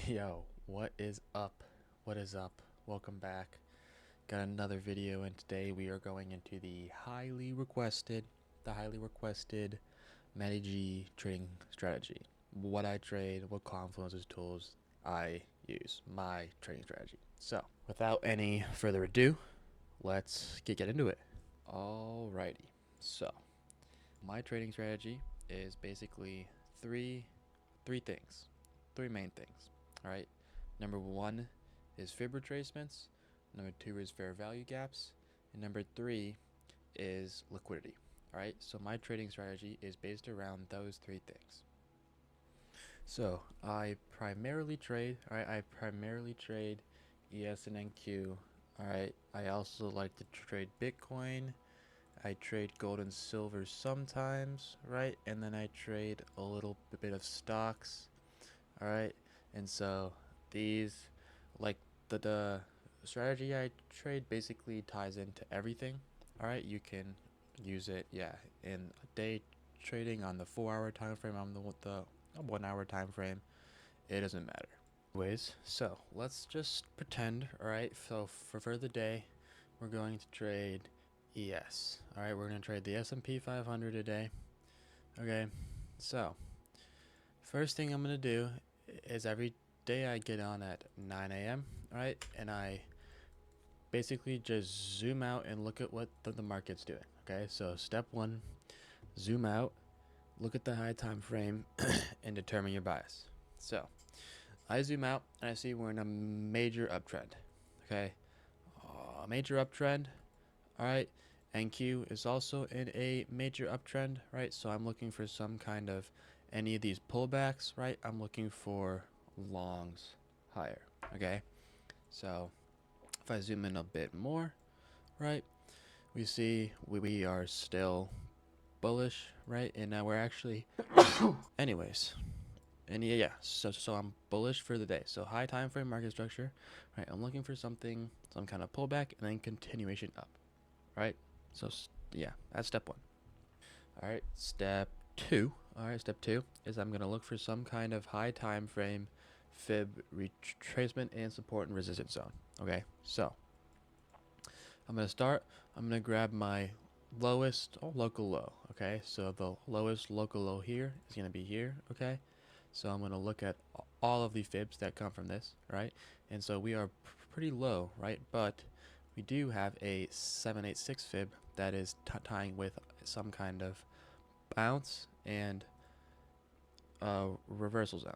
Yo, what is up? What is up? Welcome back. Got another video, and today we are going into the highly requested MattyG trading strategy. What I trade, what confluences tools I use, my trading strategy. So, without any further ado, let's get into it. Alrighty. So, my trading strategy is basically three things, three main things. All right. Number one is fib retracements. Number two is fair value gaps, and number three is liquidity. All right. So my trading strategy is based around those three things. So I primarily trade. All right. I primarily trade ES and NQ. All right. I also like to trade Bitcoin. I trade gold and silver sometimes, right? And then I trade a little bit of stocks, all right? And so these, like the strategy I trade basically ties into everything, all right? You can use it, yeah, in day trading on the 4-hour time frame, on the 1-hour time frame. It doesn't matter. Anyways, so let's just pretend, all right? So for the day, we're going to trade ES. All right, we're going to trade the S&P 500 today. Okay, so first thing I'm going to do is every day I get on at 9 a.m., right? And I basically just zoom out and look at what the market's doing. Okay, so step one, zoom out, look at the high time frame, and determine your bias. So I zoom out and I see we're in a major uptrend. Okay, a major uptrend. All right, NQ is also in a major uptrend, right? So I'm looking for some kind of any of these pullbacks, right? I'm looking for longs higher. Okay, so if I zoom in a bit more, right, we see we are still bullish, right? And now we're actually anyways. And yeah, so I'm bullish for the day. So high time frame market structure, right? I'm looking for something, some kind of pullback, and then continuation up, right? So yeah, that's step one. All right, step two. All right, step two is I'm gonna look for some kind of high time frame fib retracement and support and resistance zone. Okay, so I'm gonna start. I'm gonna grab my lowest local low. Okay, so the lowest local low here is gonna be here. Okay, so I'm gonna look at all of the fibs that come from this, right? And so we are pretty low, right? But we do have a 786 fib that is tying with some kind of bounce and reversal zone,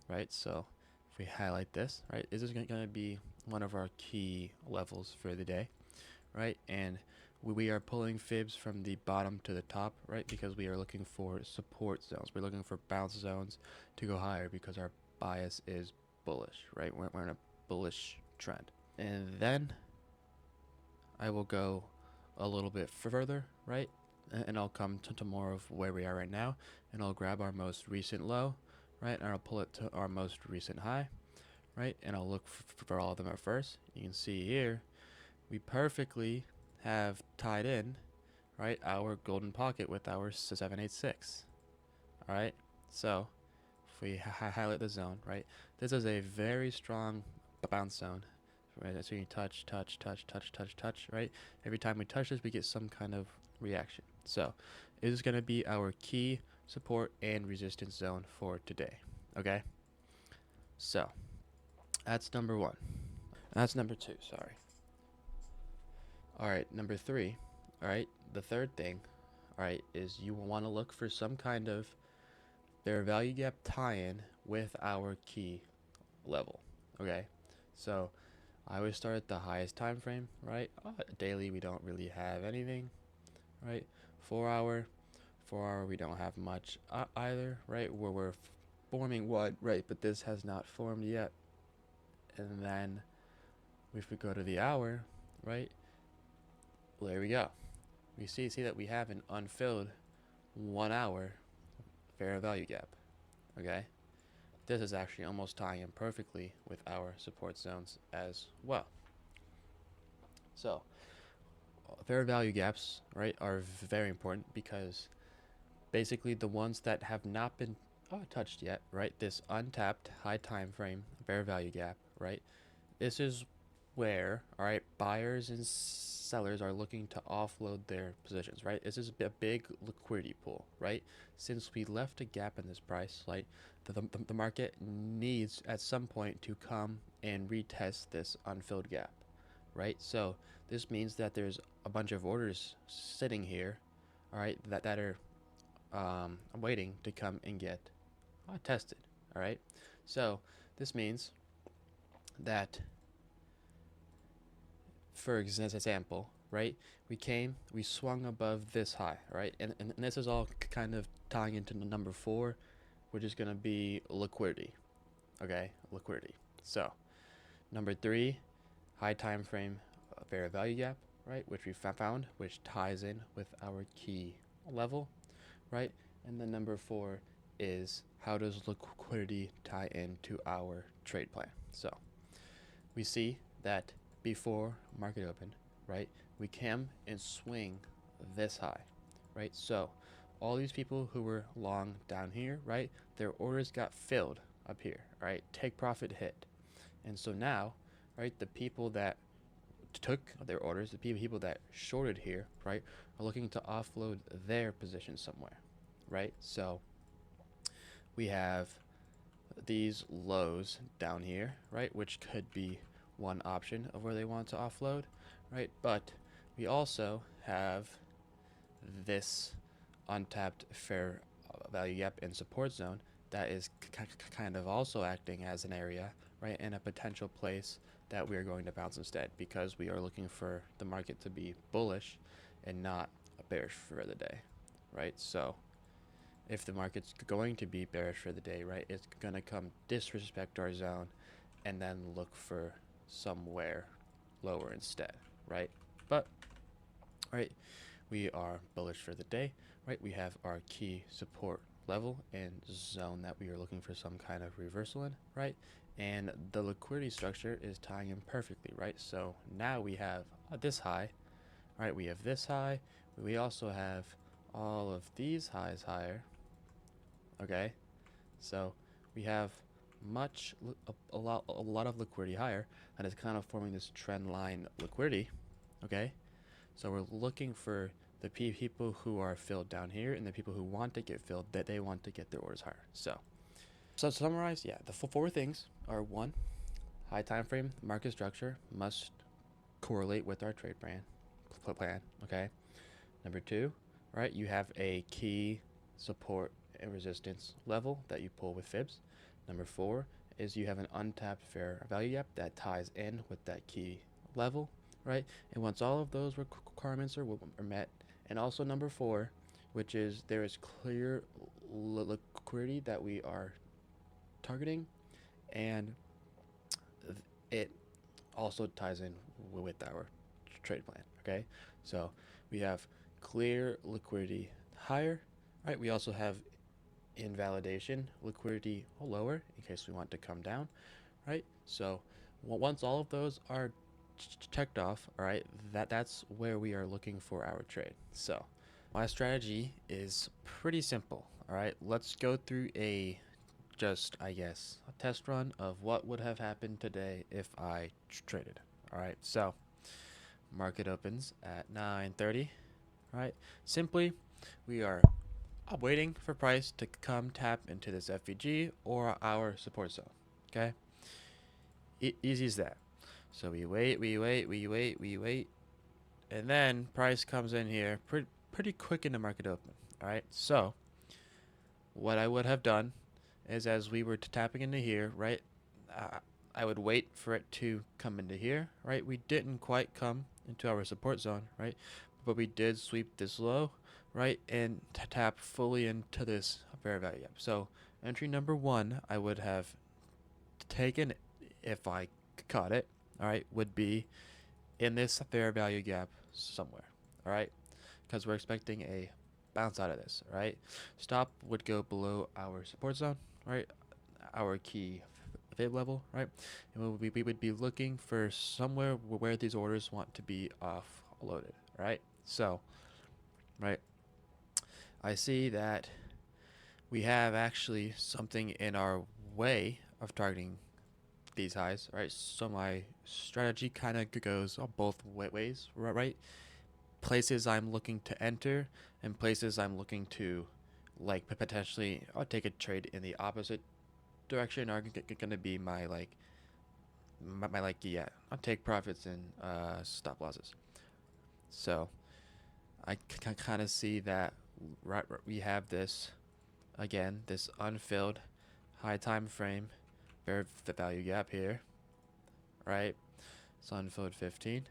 right? So if we highlight this, right, this is going to be one of our key levels for the day, right? And we are pulling fibs from the bottom to the top, right? Because we are looking for support zones. We're looking for bounce zones to go higher because our bias is bullish, right? We're in a bullish trend. And then I will go a little bit further, right? And I'll come to more of where we are right now, and I'll grab our most recent low, right? And I'll pull it to our most recent high, right? And I'll look for all of them at first. You can see here, we perfectly have tied in, right, our golden pocket with our 786. All right, so if we highlight the zone, right, this is a very strong bounce zone. Right, so you touch, touch, touch, touch, touch, touch, right? Every time we touch this, we get some kind of reaction. So it is going to be our key support and resistance zone for today. Okay, so that's number one. That's number two, sorry. All right, number three, all right, the third thing, all right, is you want to look for some kind of fair value gap tie-in with our key level. Okay, so I always start at the highest time frame, right? Daily we don't really have anything, right? 4 hour, 4 hour we don't have much either, right? Where we're forming what, right? But this has not formed yet. And then if we go to the hour, right? Well, there we go. We see that we have an unfilled 1 hour fair value gap. Okay, this is actually almost tying in perfectly with our support zones as well. So fair value gaps, right, are very important because basically the ones that have not been touched yet, right? This untapped high time frame fair value gap, right? This is where, all right, buyers and sellers are looking to offload their positions, right? This is a big liquidity pool, right? Since we left a gap in this price, like the market needs at some point to come and retest this unfilled gap, right? So this means that there's a bunch of orders sitting here, all right, that are waiting to come and get tested, all right? So this means that, for example, right, we swung above this high, right? And this is all kind of tying into number 4, which is going to be liquidity, okay? Liquidity. So number 3, high time frame fair value gap, right, which we found, which ties in with our key level, right? And then number 4 is how does liquidity tie into our trade plan. So we see that before market open, right, we came and swing this high, right? So all these people who were long down here, right, their orders got filled up here, right? Take profit hit. And so now, right, the people that took their orders, the people that shorted here, right, are looking to offload their position somewhere, right? So we have these lows down here, right, which could be one option of where they want to offload, right? But we also have this untapped fair value gap and support zone that is kind of also acting as an area, right, and a potential place that we are going to bounce instead, because we are looking for the market to be bullish and not bearish for the day, right? So if the market's going to be bearish for the day, right, it's going to come disrespect our zone and then look for somewhere lower instead, right? But, right, we are bullish for the day, right? We have our key support level and zone that we are looking for some kind of reversal in, right? And the liquidity structure is tying in perfectly, right? So now we have this high, right? We have this high. We also have all of these highs higher, okay? So we have a lot of liquidity higher, and it's kind of forming this trend line liquidity, okay? So we're looking for the people who are filled down here and the people who want to get filled, that they want to get their orders higher. So to summarize, yeah, the 4 things are: 1, high time frame market structure must correlate with our trade plan, okay? Number 2, right, you have a key support and resistance level that you pull with fibs. Number 4 is you have an untapped fair value gap that ties in with that key level, right? And once all of those requirements are met, and also number 4, which is there is clear liquidity that we are targeting, and it also ties in with our trade plan, okay? So we have clear liquidity higher, right? We also have invalidation liquidity lower in case we want to come down, right? So once all of those are checked off, all right, that's where we are looking for our trade. So my strategy is pretty simple, all right? Let's go through a test run of what would have happened today if I traded. All right, so market opens at 9:30. Right, simply we are waiting for price to come tap into this FVG or our support zone. Okay, easy as that. So we wait, and then price comes in here pretty quick in the market open. All right, so what I would have done is, as we were tapping into here, right, I would wait for it to come into here, right? We didn't quite come into our support zone, right? But we did sweep this low, right, and tap fully into this fair value gap. So entry number 1, I would have taken, if I caught it, all right, would be in this fair value gap somewhere, all right, because we're expecting a bounce out of this, right? Stop would go below our support zone, right? Our key fib level, right? And we would be looking for somewhere where these orders want to be offloaded, right? So, right, I see that we have actually something in our way of targeting these highs, right? So my strategy kind of goes both ways, right? Places I'm looking to enter and places I'm looking to, like, potentially take a trade in the opposite direction are going to be my like my like yeah, I'll take profits and stop losses. So I can kind of see that we have this again, this unfilled high time frame, the value gap here, right? It's unfilled 15,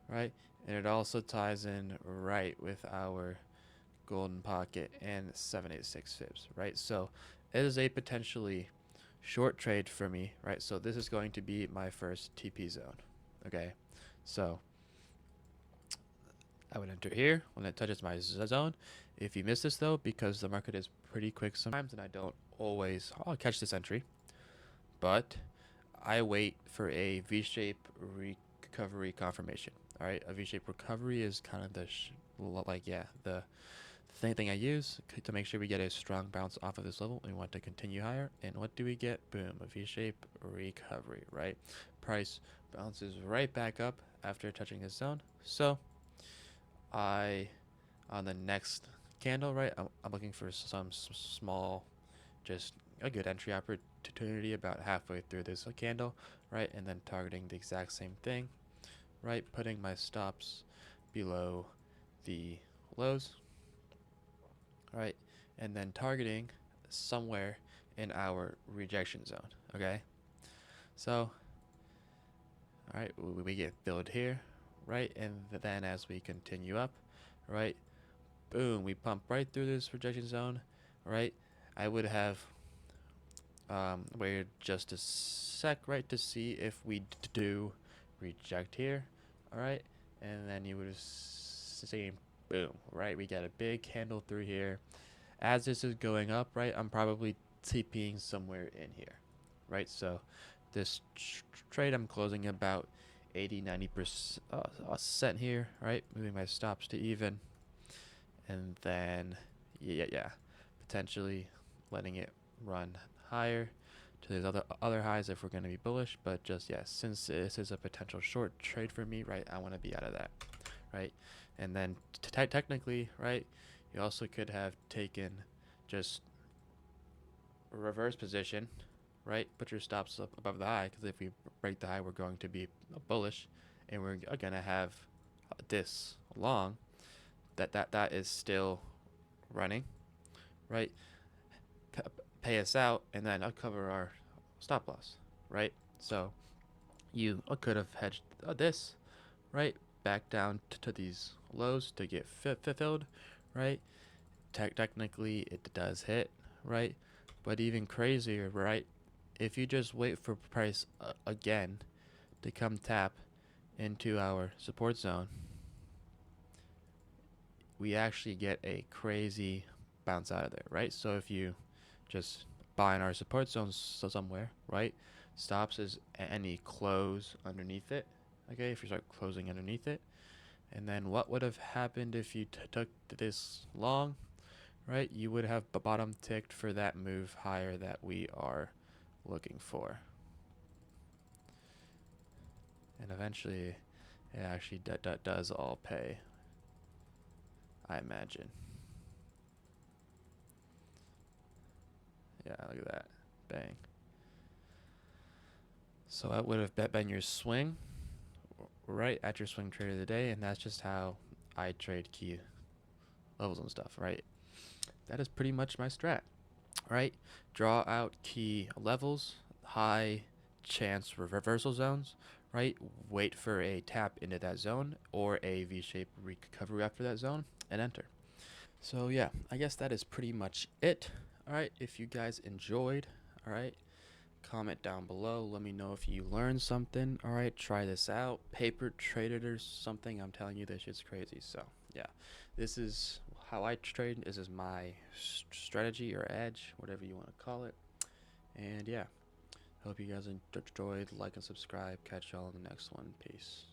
right? And it also ties in right with our golden pocket and 786 fibs, right? So it is a potentially short trade for me, right? So this is going to be my first TP zone, okay? So I would enter here when it touches my zone. If you miss this though, because the market is pretty quick sometimes and I don't always, I'll catch this entry, but I wait for a V-shape recovery confirmation. All right, a V-shape recovery is kind of the the thing I use to make sure we get a strong bounce off of this level. We want to continue higher, and what do we get? Boom, a V-shape recovery. Right, price bounces right back up after touching this zone. So I on the next candle, right, I'm looking for some small, just a good entry opportunity about halfway through this candle, right, and then targeting the exact same thing, right, putting my stops below the lows, right, and then targeting somewhere in our rejection zone, okay? So, all right, we get filled here, right, and then as we continue up, right, boom, we pump right through this rejection zone, right? I would have waited just a sec, right, to see if we do reject here, all right? And then you would have seen, boom, right? We get a big candle through here. As this is going up, right, I'm probably TPing somewhere in here, right? So this trade I'm closing about 80-90% here, right? Moving my stops to even, and then yeah, potentially letting it run higher to these other highs if we're going to be bullish. But just yeah, since this is a potential short trade for me, right, I want to be out of that, right? And then technically, right, you also could have taken just a reverse position, right? Put your stops up above the high, because if we break the high, we're going to be bullish, and we're gonna have this long that is still running, right? Pay us out, and then uncover our stop loss, right? So you could have hedged this, right? Back down to these lows to get filled, right? Technically, it does hit, right? But even crazier, right? If you just wait for price again to come tap into our support zone, we actually get a crazy bounce out of there, right? So if you just buy in our support zone somewhere, right? Stops is any close underneath it, okay? If you start closing underneath it, and then what would have happened if you took this long, right? You would have bottom ticked for that move higher that we are looking for, and eventually it actually does all pay, I imagine. Yeah, look at that, bang. So that would have been your swing, right, at your swing trade of the day, and that's just how I trade key levels and stuff, right? That is pretty much my strat, right? Draw out key levels, high chance reversal zones, right? Wait for a tap into that zone or a V-shaped recovery after that zone, and enter. So yeah, I guess that is pretty much it. All right, if you guys enjoyed, all right, comment down below. Let me know if you learned something. All right, try this out. Paper traded or something. I'm telling you, this shit's crazy. So yeah, this is how I trade. This is my strategy or edge, whatever you want to call it. And yeah, hope you guys enjoyed. Like and subscribe. Catch y'all in the next one. Peace.